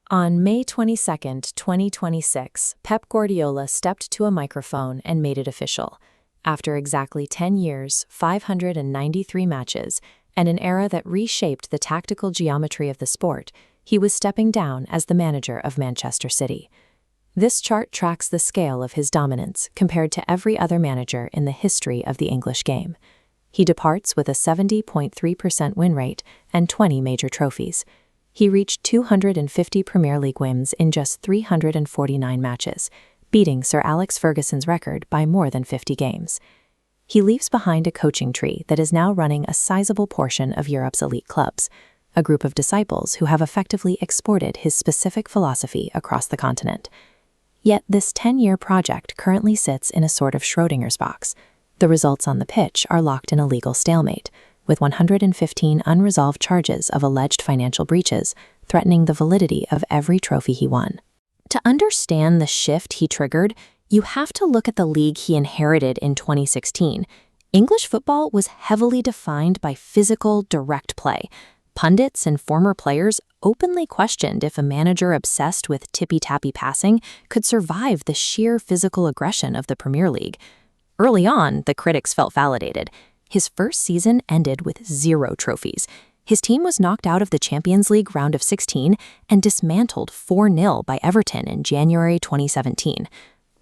On May 22, 2026, Pep Guardiola stepped to a microphone and made it official. After exactly 10 years, 593 matches, and an era that reshaped the tactical geometry of the sport, he was stepping down as the manager of Manchester City. This chart tracks the scale of his dominance compared to every other manager in the history of the English game. He departs with a 70.3% win rate and 20 major trophies. He reached 250 Premier League wins in just 349 matches, beating Sir Alex Ferguson's record by more than 50 games. He leaves behind a coaching tree that is now running a sizable portion of Europe's elite clubs, a group of disciples who have effectively exported his specific philosophy across the continent. Yet this 10-year project currently sits in a sort of Schrodinger's box. The results on the pitch are locked in a legal stalemate, with 115 unresolved charges of alleged financial breaches threatening the validity of every trophy he won. To understand the shift he triggered, you have to look at the league he inherited in 2016. English football was heavily defined by physical, direct play. Pundits and former players openly questioned if a manager obsessed with tippy-tappy passing could survive the sheer physical aggression of the Premier League. Early on, the critics felt validated. His first season ended with 0 trophies. His team was knocked out of the Champions League round of 16 and dismantled 4-0 by Everton in January 2017.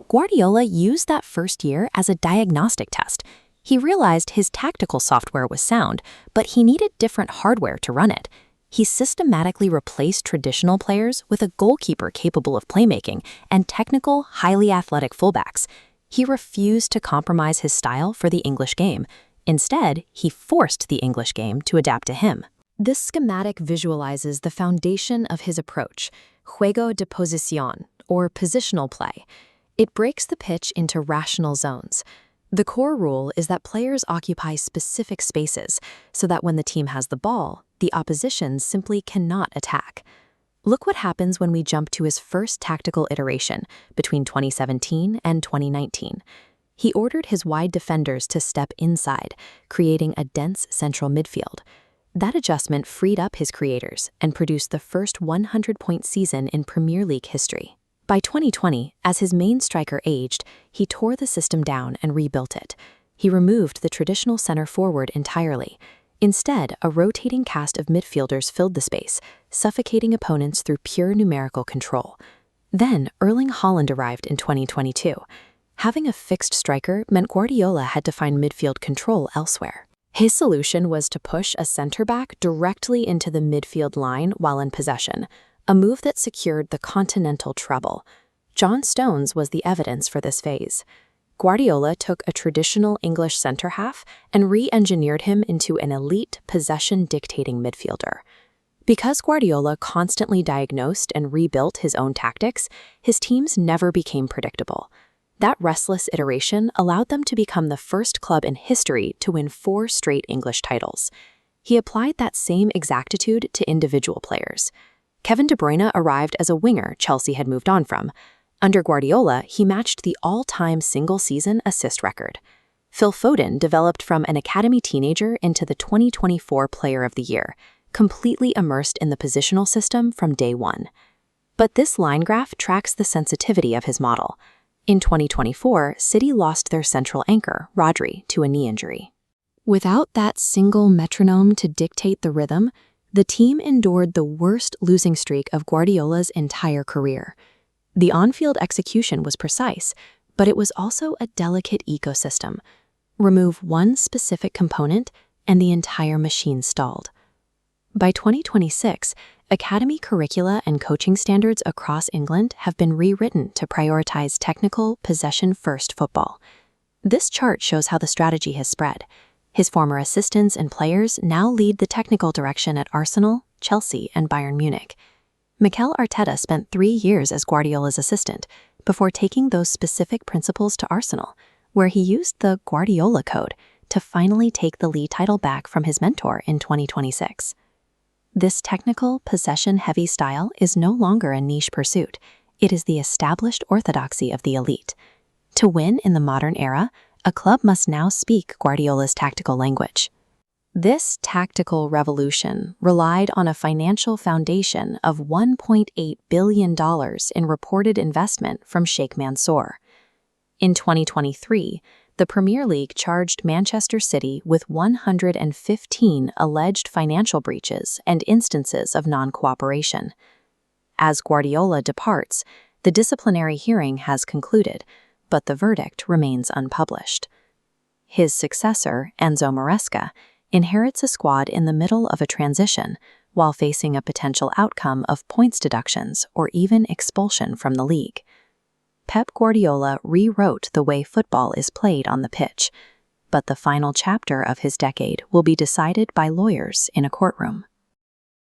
Guardiola used that first year as a diagnostic test. He realized his tactical software was sound, but he needed different hardware to run it. He systematically replaced traditional players with a goalkeeper capable of playmaking and technical, highly athletic fullbacks. He refused to compromise his style for the English game. Instead, he forced the English game to adapt to him. This schematic visualizes the foundation of his approach, juego de posición, or positional play. It breaks the pitch into rational zones. The core rule is that players occupy specific spaces, so that when the team has the ball, the opposition simply cannot attack. Look what happens when we jump to his first tactical iteration, between 2017 and 2019. He ordered his wide defenders to step inside, creating a dense central midfield. That adjustment freed up his creators and produced the first 100-point season in Premier League history. By 2020, as his main striker aged, he tore the system down and rebuilt it. He removed the traditional center forward entirely. Instead, a rotating cast of midfielders filled the space, suffocating opponents through pure numerical control. Then, Erling Haaland arrived in 2022. Having a fixed striker meant Guardiola had to find midfield control elsewhere. His solution was to push a center-back directly into the midfield line while in possession, a move that secured the continental treble. John Stones was the evidence for this phase. Guardiola took a traditional English center-half and re-engineered him into an elite, possession-dictating midfielder. Because Guardiola constantly diagnosed and rebuilt his own tactics, his teams never became predictable. That restless iteration allowed them to become the first club in history to win 4 straight English titles. He applied that same exactitude to individual players. Kevin De Bruyne arrived as a winger Chelsea had moved on from. Under Guardiola, he matched the all-time single-season assist record. Phil Foden developed from an academy teenager into the 2024 Player of the Year, completely immersed in the positional system from day one. But this line graph tracks the sensitivity of his model. In 2024, City lost their central anchor, Rodri, to a knee injury. Without that single metronome to dictate the rhythm, the team endured the worst losing streak of Guardiola's entire career. The on-field execution was precise, but it was also a delicate ecosystem. Remove one specific component, and the entire machine stalled. By 2026, academy curricula and coaching standards across England have been rewritten to prioritize technical, possession-first football. This chart shows how the strategy has spread. His former assistants and players now lead the technical direction at Arsenal, Chelsea, and Bayern Munich. Mikel Arteta spent 3 years as Guardiola's assistant before taking those specific principles to Arsenal, where he used the Guardiola code to finally take the league title back from his mentor in 2026. This technical, possession-heavy style is no longer a niche pursuit. It is the established orthodoxy of the elite. To win in the modern era, a club must now speak Guardiola's tactical language. This tactical revolution relied on a financial foundation of $1.8 billion in reported investment from Sheikh Mansour. In 2023, the Premier League charged Manchester City with 115 alleged financial breaches and instances of non-cooperation. As Guardiola departs, the disciplinary hearing has concluded, but the verdict remains unpublished. His successor, Enzo Maresca, inherits a squad in the middle of a transition while facing a potential outcome of points deductions or even expulsion from the league. Pep Guardiola rewrote the way football is played on the pitch, but the final chapter of his decade will be decided by lawyers in a courtroom.